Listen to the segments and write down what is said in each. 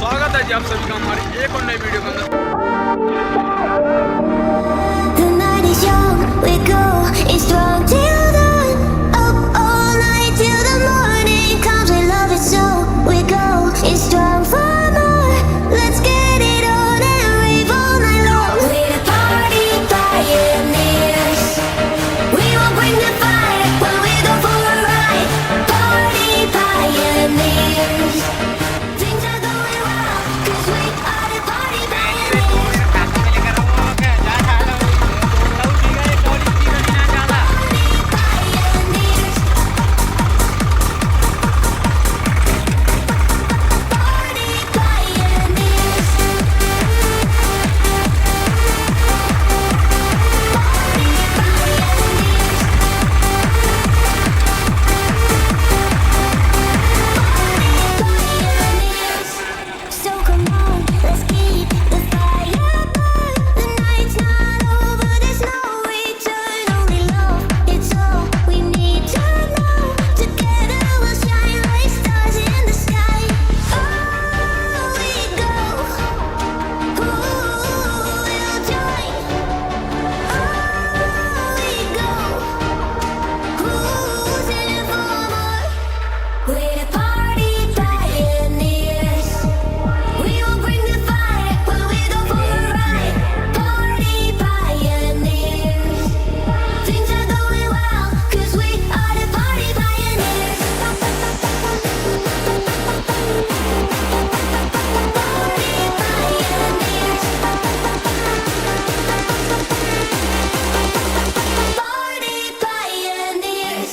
स्वागत है जी आप सभी का हमारी एक और नई वीडियो के अंदर। The night is young, we go, it's strong till dawn. Up all night till the morning comes, we love it so. We go, it's strong for more. Let's get it on and rave all night long. We're the party pioneers. We won't bring the fire when we go for a ride. Party pioneers. Things are going well, 'cause we are the party pioneers. So come on, let's keep the fire burn. The night's not over, there's no return. Only love, it's all we need to know. Together we'll shine like stars in the sky. Oh, we go. Ooh, we'll join. Oh, we go. Who's in for more? We're the party pioneers. We will bring the fire when we go for a ride. Party pioneers. Things are going well, 'cause we are the party pioneers. Party pioneers.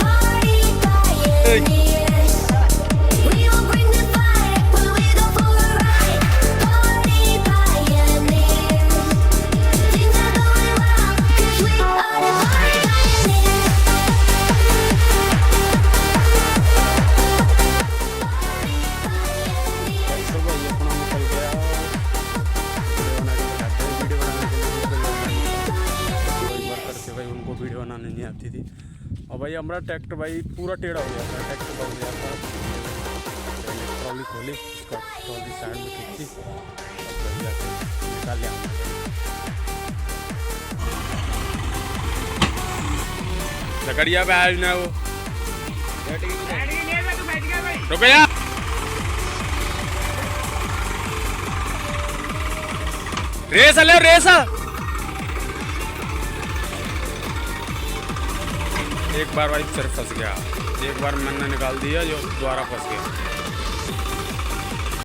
Party pioneers. We will bring the fire when we go for a ride. Party pioneers. Things are going well, 'cause we are the party pioneers. भाई उनको video बनाने नहीं आती थी और भाई हमारा tractor भाई पूरा टेढ़ा हो गया था। ट्रैक्टर बन गया था, पहले ट्रॉली खोली, उसका ट्रॉली साइड में खींची और फिर जाके निकाल लिया। लकड़िया पे आया ना वो रुको यार। रेस ले रेस। एक बार भाई फिर फंस गया, एक बार मैंने निकाल दिया जो दोबारा फंस गया।